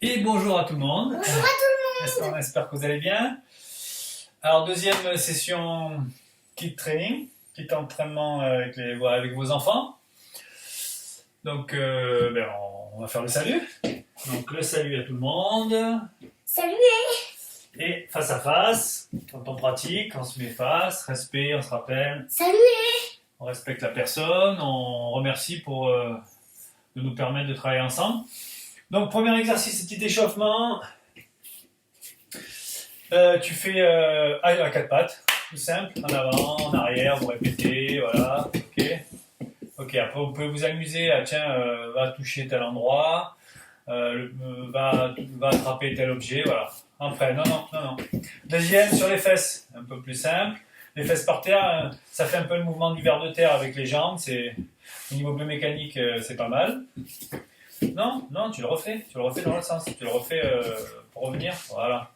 Et bonjour à tout le monde. Bonjour à tout le monde. On espère que vous allez bien. Alors, deuxième session kit training, kit entraînement avec vos enfants. Donc, on va faire le salut. Donc, le salut à tout le monde. Salut. Et face à face, quand on pratique, on se met face, respect, on se rappelle. Salut. On respecte la personne, on remercie de nous permettre de travailler ensemble. Donc, premier exercice, petit échauffement. Tu fais à quatre pattes, tout simple, en avant, en arrière, vous répétez, voilà, ok. Ok, après vous pouvez vous amuser à, va toucher tel endroit, va attraper tel objet, voilà. Après, non. Deuxième, sur les fesses, un peu plus simple. Les fesses par terre, ça fait un peu le mouvement du ver de terre avec les jambes, au niveau biomécanique, c'est pas mal. Non, tu le refais dans l'autre sens, tu le refais pour revenir, voilà.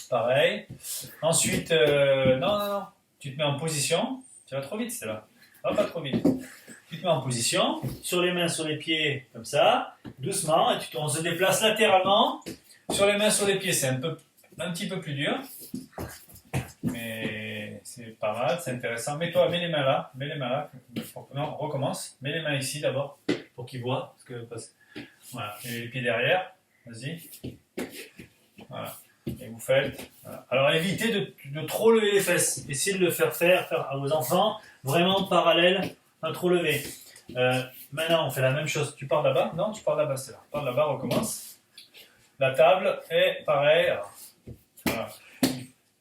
Pareil. Ensuite, non, tu te mets en position, tu vas trop vite, c'est là. Pas trop vite. Tu te mets en position, sur les mains, sur les pieds, comme ça, doucement, et on se déplace latéralement, sur les mains, sur les pieds, c'est un petit peu plus dur, mais c'est pas mal, c'est intéressant. Mets les mains là, non, recommence, mets les mains ici d'abord, pour qu'ils voient, voilà, et les pieds derrière, vas-y, voilà. Et vous faites. Voilà. Alors évitez de trop lever les fesses. Essayez de le faire à vos enfants vraiment parallèle, pas trop lever. Maintenant on fait la même chose. Tu pars là-bas? Non, tu pars là-bas, c'est là. Pars là-bas, recommence. La table est pareil. Voilà.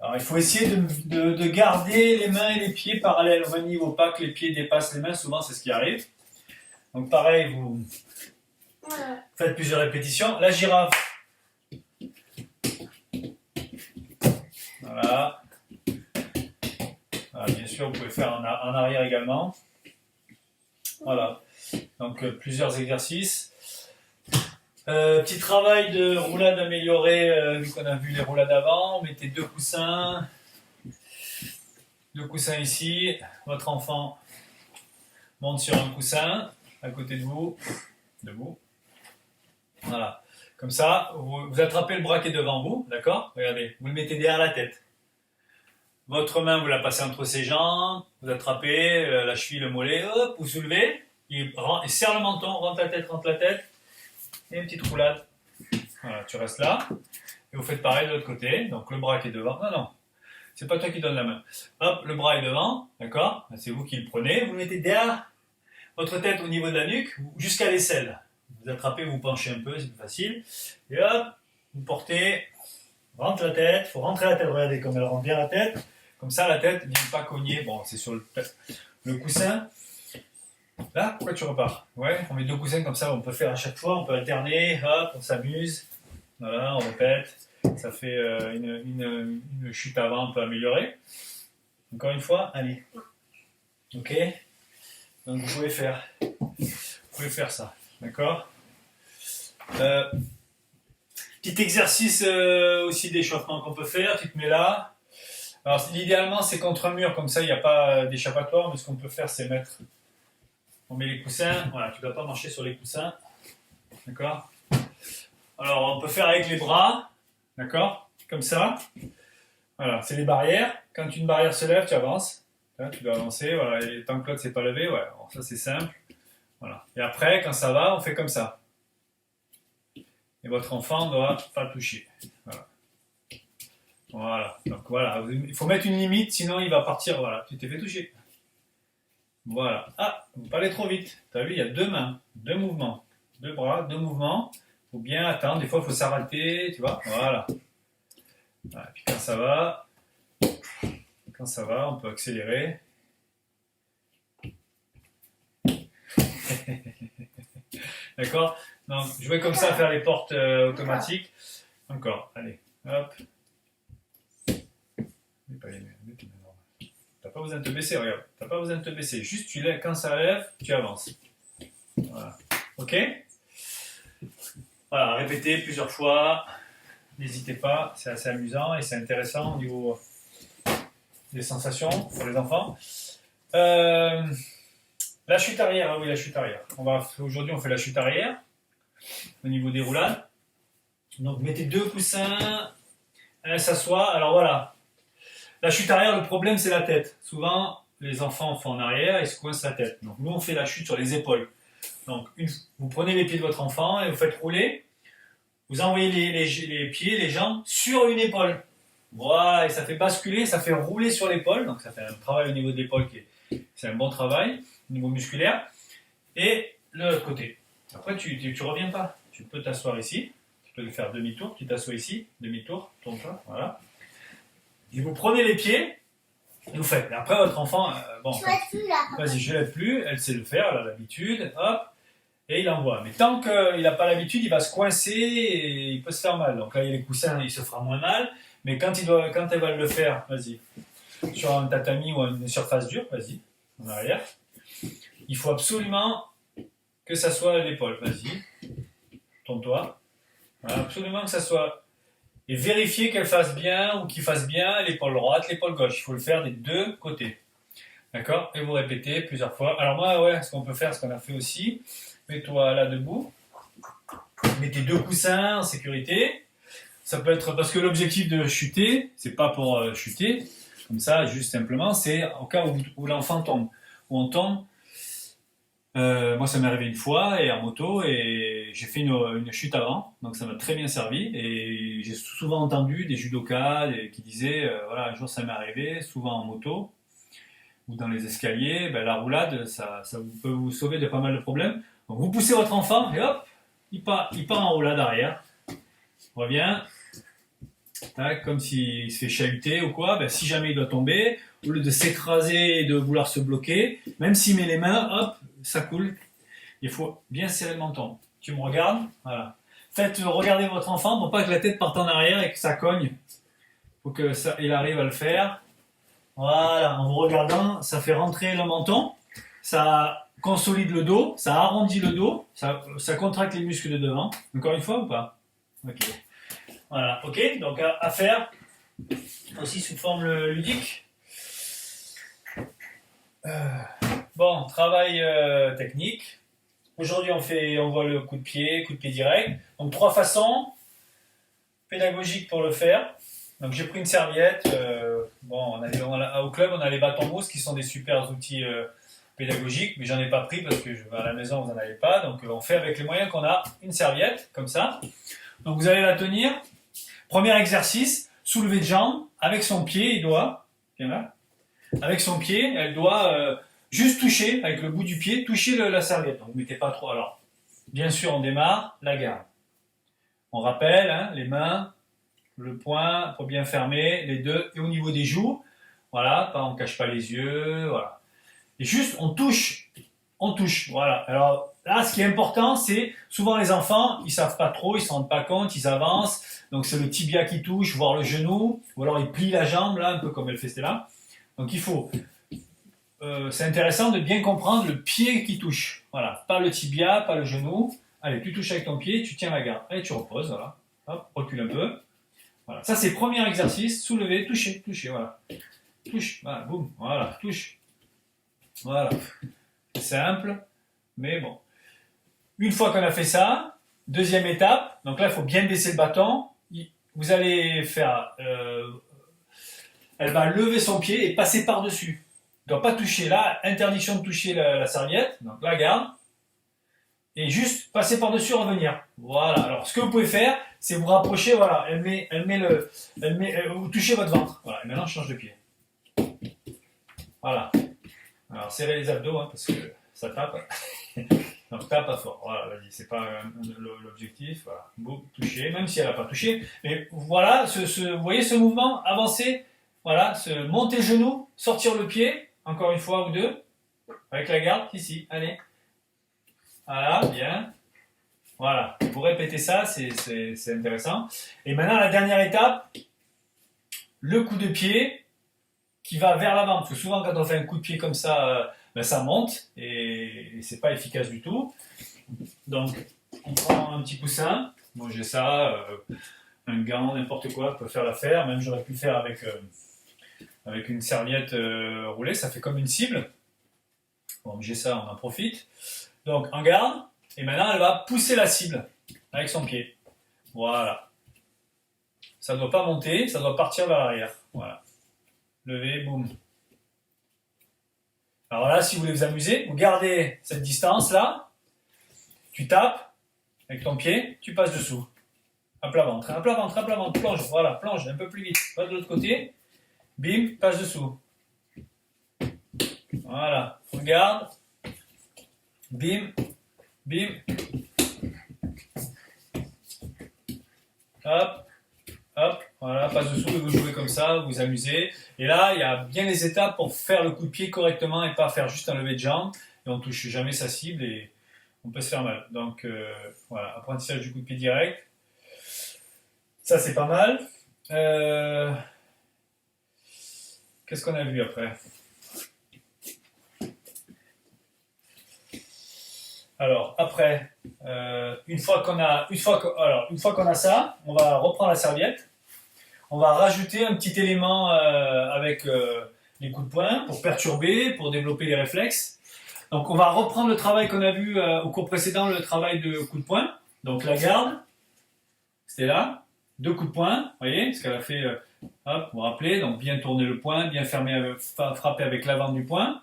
Alors il faut essayer de garder les mains et les pieds parallèles au même niveau, pas que les pieds dépassent les mains, souvent c'est ce qui arrive. Donc pareil, vous faites plusieurs répétitions. La girafe. Voilà. Bien sûr, vous pouvez faire en arrière également. Voilà. Donc, plusieurs exercices. Petit travail de roulade améliorée, vu qu'on a vu les roulades avant. Mettez deux coussins ici. Votre enfant monte sur un coussin à côté de vous. Debout. Voilà. Comme ça, vous attrapez le bras qui est devant vous. D'accord? Regardez, vous le mettez derrière la tête. Votre main, vous la passez entre ses jambes, vous attrapez la cheville, le mollet, hop, vous soulevez, il serre le menton, rentre la tête, et une petite roulade. Voilà, tu restes là, et vous faites pareil de l'autre côté, donc le bras qui est devant, non, c'est pas toi qui donne la main. Hop, le bras est devant, d'accord, c'est vous qui le prenez, vous le mettez derrière votre tête au niveau de la nuque, jusqu'à l'aisselle. Vous attrapez, vous penchez un peu, c'est plus facile, et hop, vous portez, rentre la tête, il faut rentrer la tête, regardez comme elle rentre bien la tête. Comme ça, la tête ne vient pas cogner. Bon, c'est sur le coussin. Là, pourquoi tu repars? Ouais, on met deux coussins comme ça, on peut faire à chaque fois, on peut alterner, hop, on s'amuse. Voilà, on répète. Ça fait une chute avant un peu améliorée. Encore une fois, allez. Ok? Donc vous pouvez faire ça. D'accord? Petit exercice aussi d'échauffement qu'on peut faire. Tu te mets là. Alors, idéalement, c'est contre un mur, comme ça, il n'y a pas d'échappatoire, mais ce qu'on peut faire, c'est on met les coussins, voilà, tu ne dois pas marcher sur les coussins, d'accord? Alors, on peut faire avec les bras, d'accord? Comme ça, voilà, c'est les barrières, quand une barrière se lève, tu avances, là, tu dois avancer, voilà, et tant que l'autre ne s'est pas levé, ouais, alors ça c'est simple, voilà. Et après, quand ça va, on fait comme ça. Et votre enfant ne doit pas toucher, voilà. Voilà, donc voilà, il faut mettre une limite, sinon il va partir, voilà, tu t'es fait toucher. Voilà, vous pas aller trop vite, tu as vu, il y a deux mains, deux mouvements, deux bras, deux mouvements, il faut bien attendre, des fois il faut s'arrêter, tu vois, voilà. Voilà. Puis quand ça va, on peut accélérer. D'accord? Donc, jouer comme ça, faire les portes automatiques. Encore, allez, hop. T'as pas besoin de te baisser, regarde. T'as pas besoin de te baisser. Juste, quand ça lève, tu avances. Voilà. Ok? Voilà, répétez plusieurs fois. N'hésitez pas, c'est assez amusant et c'est intéressant au niveau des sensations pour les enfants. La chute arrière, oui, la chute arrière. Aujourd'hui, on fait la chute arrière au niveau des roulades. Donc vous mettez 2 coussins, elle s'assoit. Alors voilà, la chute arrière, le problème c'est la tête. Souvent, les enfants font en arrière et se coincent la tête. Donc nous, on fait la chute sur les épaules. Donc vous prenez les pieds de votre enfant et vous faites rouler. Vous envoyez les pieds, les jambes sur une épaule. Voilà, et ça fait basculer, ça fait rouler sur l'épaule. Donc ça fait un travail au niveau de l'épaule c'est un bon travail au niveau musculaire. Et l'autre côté. Après, tu reviens pas. Tu peux t'asseoir ici. Tu peux le faire demi-tour. Tu t'assois ici, demi-tour, tourne-toi. Voilà. Et vous prenez les pieds. Et vous faites. Et après, votre enfant, bon, vas-y, je ne l'aide plus. Elle sait le faire, elle a l'habitude. Hop. Et il envoie. Mais tant qu'il n'a pas l'habitude, il va se coincer et il peut se faire mal. Donc là, il y a les coussins, il se fera moins mal. Mais quand elle va le faire, vas-y, sur un tatami ou une surface dure, vas-y, en arrière. Il faut absolument que ça soit à l'épaule. Vas-y, tourne-toi. Voilà, absolument que ça soit. Et vérifier qu'elle fasse bien ou qu'il fasse bien l'épaule droite, l'épaule gauche. Il faut le faire des deux côtés. D'accord? Et vous répétez plusieurs fois. Alors moi, ouais, ce qu'on peut faire, ce qu'on a fait aussi, mets-toi là debout. Mettez 2 coussins en sécurité. Ça peut être parce que l'objectif de chuter, c'est pas pour chuter, comme ça, juste simplement, c'est au cas où l'enfant tombe. Où on tombe. Moi, ça m'est arrivé une fois et en moto et j'ai fait une chute avant, donc ça m'a très bien servi. Et j'ai souvent entendu des judokas qui disaient, voilà, un jour ça m'est arrivé, souvent en moto ou dans les escaliers, ben, la roulade, ça peut vous sauver de pas mal de problèmes. Donc vous poussez votre enfant et hop, il part en roulade arrière, revient. Tac, comme s'il se fait chahuter ou quoi, ben, si jamais il doit tomber, au lieu de s'écraser et de vouloir se bloquer, même s'il met les mains, hop, ça coule. Il faut bien serrer le menton. Tu me regardes, voilà. Faites regarder votre enfant pour pas que la tête parte en arrière et que ça cogne. Faut que il arrive à le faire. Voilà, en vous regardant, ça fait rentrer le menton, ça consolide le dos, ça arrondit le dos, ça contracte les muscles de devant. Encore une fois ou pas? Ok. Voilà, ok, donc à faire aussi sous forme ludique. Bon, travail technique. Aujourd'hui, on voit le coup de pied direct. Donc 3 façons pédagogiques pour le faire. Donc j'ai pris une serviette. Bon, au club, on a les bâtons mousse qui sont des super outils pédagogiques, mais j'en ai pas pris parce que à la maison, vous n'en avez pas. Donc on fait avec les moyens qu'on a. Une serviette, comme ça. Donc vous allez la tenir. Premier exercice, soulever de jambe avec son pied, avec son pied, elle doit juste toucher, avec le bout du pied, toucher la serviette. Donc vous ne mettez pas trop. Alors, bien sûr, on démarre, la garde. On rappelle, hein, les mains, le poing, pour bien fermer, les deux, et au niveau des joues, voilà, on ne cache pas les yeux, voilà. Et juste, on touche, voilà. Alors là, ce qui est important, c'est souvent les enfants, ils savent pas trop, ils se rendent pas compte, ils avancent, donc c'est le tibia qui touche, voire le genou, ou alors ils plient la jambe là, un peu comme elle fait Stella. Donc il faut, c'est intéressant de bien comprendre le pied qui touche, voilà, pas le tibia, pas le genou. Allez, tu touches avec ton pied, tu tiens la garde, allez, tu reposes, voilà, hop, recule un peu. Voilà, ça c'est le premier exercice, soulever, toucher, voilà, touche, voilà, boum, voilà, touche, voilà. C'est simple, mais bon. Une fois qu'on a fait ça, deuxième étape, donc là il faut bien baisser le bâton. Vous allez faire, elle va lever son pied et passer par-dessus. Elle ne doit pas toucher là, interdiction de toucher la serviette, donc la garde. Et juste passer par-dessus, revenir. Voilà. Alors ce que vous pouvez faire, c'est vous rapprocher, voilà, vous touchez votre ventre. Voilà, et maintenant je change de pied. Voilà. Alors serrez les abdos, hein, parce que ça tape. Donc tape pas fort. Voilà, vas-y, c'est pas l'objectif. Voilà. Boum, toucher, même si elle n'a pas touché. Mais voilà, vous voyez ce mouvement, avancer, voilà, monter le genou, sortir le pied, encore une fois ou deux, avec la garde, ici, allez. Voilà, bien. Voilà, vous répétez ça, c'est intéressant. Et maintenant, la dernière étape, le coup de pied qui va vers l'avant. Parce que souvent, quand on fait un coup de pied comme ça, ben, ça monte et c'est pas efficace du tout. Donc, on prend un petit coussin. Bon, j'ai ça, un gant, n'importe quoi, je peux faire l'affaire. Même j'aurais pu le faire avec une serviette roulée, ça fait comme une cible. Bon, j'ai ça, on en profite. Donc, en garde, et maintenant elle va pousser la cible avec son pied. Voilà. Ça ne doit pas monter, ça doit partir vers l'arrière. Voilà. Levez, boum. Alors là, si vous voulez vous amuser, vous gardez cette distance-là, tu tapes avec ton pied, tu passes dessous. À plat ventre, à plat ventre, à plat ventre, plonge, voilà, plonge un peu plus vite. Va de l'autre côté, bim, passe dessous. Voilà, regarde, bim, bim, hop, hop, voilà, passe dessous et vous jouez comme ça, vous vous amusez. Et là, il y a bien les étapes pour faire le coup de pied correctement et pas faire juste un lever de jambe. Et on touche jamais sa cible et on peut se faire mal. Donc voilà, apprentissage du coup de pied direct. Ça, c'est pas mal. Qu'est-ce qu'on a vu après? Alors, après, une fois qu'on a ça, on va reprendre la serviette. On va rajouter un petit élément avec les coups de poing pour perturber, pour développer les réflexes. Donc, on va reprendre le travail qu'on a vu au cours précédent, le travail de coup de poing. Donc, la garde, c'était là. 2 coups de poing, vous voyez, ce qu'elle a fait, hop, vous vous rappelez, donc bien tourner le poing, bien fermer, frapper avec l'avant du poing.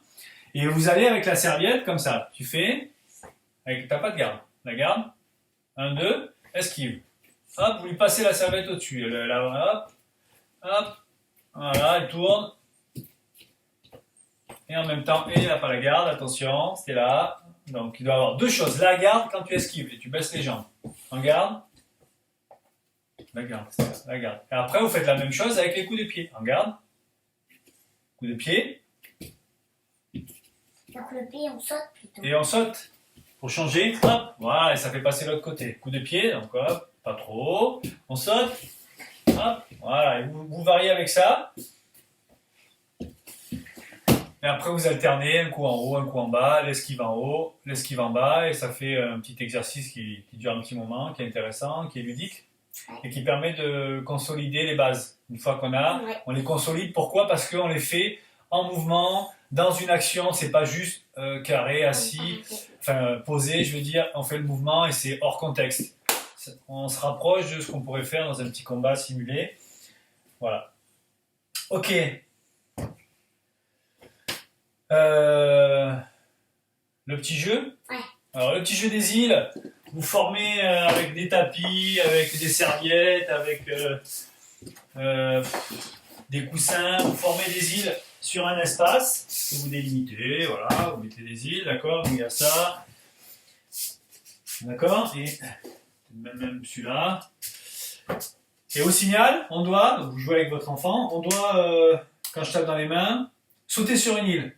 Et vous allez avec la serviette, comme ça, tu fais, t'as pas de garde, la garde, 1, 2, esquive. Hop, vous lui passez la serviette au-dessus, hop, hop, voilà, elle tourne. Et en même temps, et il n'a pas la garde, attention, c'était là. Donc il doit y avoir 2 choses, la garde quand tu esquives, et tu baisses les jambes. En garde. La garde, c'est ça, la garde. Et après, vous faites la même chose avec les coups de pied. En garde. Coup de pied. Donc le pied, on saute plutôt. Et on saute. Pour changer, hop, voilà, et ça fait passer l'autre côté. Coup de pied, donc hop, pas trop. On saute, hop, voilà, et vous variez avec ça. Et après, vous alternez un coup en haut, un coup en bas, l'esquive en haut, l'esquive en bas, et ça fait un petit exercice qui dure un petit moment, qui est intéressant, qui est ludique. Et qui permet de consolider les bases. Une fois qu'on a, on les consolide. Pourquoi? Parce qu'on les fait en mouvement, dans une action. C'est pas juste carré, assis, enfin posé, je veux dire. On fait le mouvement et c'est hors contexte. On se rapproche de ce qu'on pourrait faire dans un petit combat simulé. Voilà. Ok. Le petit jeu. Alors le petit jeu des îles. Vous formez avec des tapis, avec des serviettes, avec des coussins, vous formez des îles sur un espace que vous délimitez, voilà, vous mettez des îles, d'accord, il y a ça, d'accord, et même celui-là. Et au signal, on doit, donc vous jouez avec votre enfant, on doit, quand je tape dans les mains, sauter sur une île.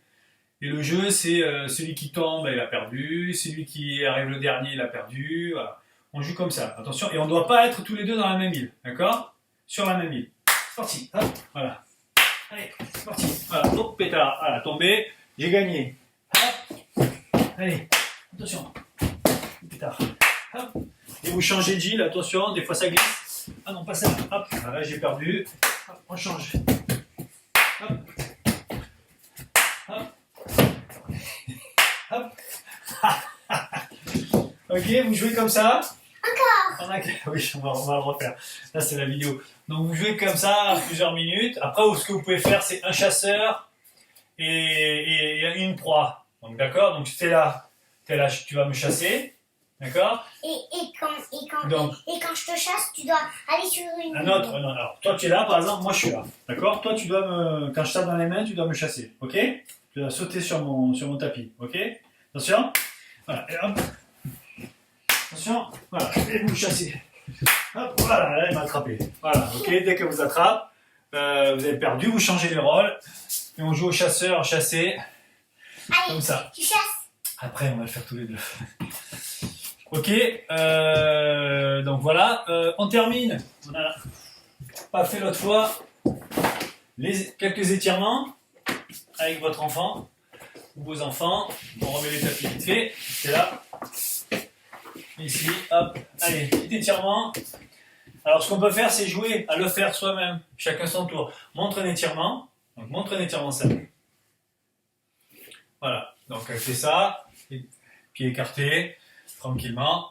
Et le jeu, c'est celui qui tombe, il a perdu. Celui qui arrive le dernier, il a perdu. Voilà. On joue comme ça. Attention. Et on ne doit pas être tous les deux dans la même île. D'accord? Sur la même île. C'est parti. Hop. Voilà. Allez, c'est parti. Voilà. Hop, pétard. Voilà, tombé. J'ai gagné. Hop. Allez. Attention. Pétard. Hop. Et vous changez d'île. Attention. Des fois, ça glisse. Ah non, pas ça. Hop. Voilà, j'ai perdu. Hop, on change. Hop. Hop. Hop. Ok, vous jouez comme ça. Encore. Oui, on va le refaire. Là, c'est la vidéo. Donc, vous jouez comme ça plusieurs minutes. Après, ce que vous pouvez faire, c'est un chasseur et une proie. Donc, d'accord. Donc, t'es là, tu vas me chasser. D'accord. Et quand je te chasse, tu dois aller sur une... Un autre, non, alors, toi, tu es là, par exemple, moi, je suis là. D'accord. Toi, tu dois quand je tape dans les mains, tu dois me chasser. Ok. Tu dois sauter sur mon tapis. Ok. Attention. Voilà. Et hop. Attention. Voilà. Et vous me chassez. Hop. Voilà. Là, il m'a attrapé. Voilà. Ok. Dès que vous attrape, vous avez perdu. Vous changez les rôles. Et on joue au chasseur, chassé. Allez, comme ça. Tu chasses. Après, on va le faire tous les deux. Ok. Donc voilà. On termine. On n'a pas fait l'autre fois. Quelques étirements avec votre enfant ou vos enfants. On remet les tapis vite fait. C'est là. Ici, hop. Allez, petit étirement. Alors, ce qu'on peut faire, c'est jouer à le faire soi-même. Chacun son tour. Montre un étirement. Donc, montre un étirement simple. Voilà. Donc, elle fait ça. Pied écarté. Tranquillement.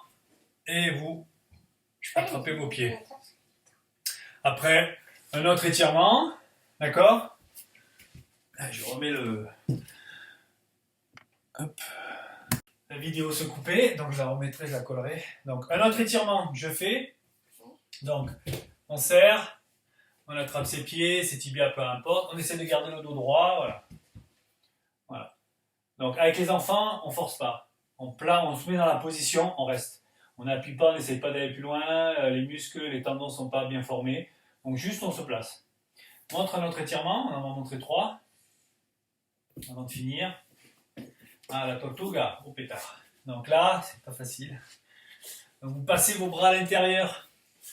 Et vous Je peux les- Attrapez vos pieds. Après, un autre étirement. D'accord? Je remets le... Hop. La vidéo se coupait, donc je la remettrai, je la collerai. Donc, un autre étirement, je fais. Donc, on serre, on attrape ses pieds, ses tibias, peu importe. On essaie de garder le dos droit, voilà. Voilà. Donc, avec les enfants, on force pas. On se met dans la position, on reste. On n'appuie pas, on n'essaie pas d'aller plus loin. Les muscles, les tendons ne sont pas bien formés. Donc, juste, on se place. Montre un autre étirement, on en va montrer 3. Avant de finir. Ah, la tortuga au pétard. Donc là, c'est pas facile. Donc vous passez vos bras à l'intérieur.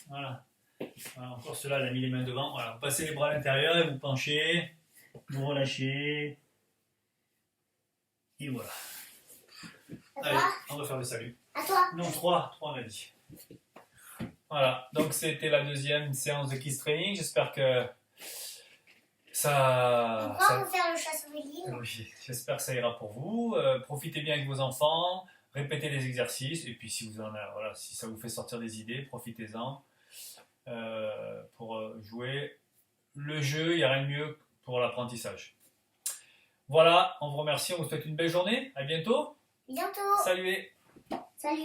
Voilà. Voilà. Encore cela, il a mis les mains devant. Voilà. Vous passez les bras à l'intérieur et vous penchez. Vous relâchez. Et voilà. À Allez, toi. on va faire le salut. À toi. Non, 3 on a dit. Voilà. Donc c'était la deuxième séance de Kiss Training. J'espère que ça... Pourquoi on va faire le chasse aux livres? Oui, j'espère que ça ira pour vous. Profitez bien avec vos enfants, répétez les exercices, et puis si vous en avez, voilà, si ça vous fait sortir des idées, profitez-en pour jouer. Le jeu, il n'y a rien de mieux pour l'apprentissage. Voilà, on vous remercie, on vous souhaite une belle journée. À bientôt. Bientôt. Salut. Salut.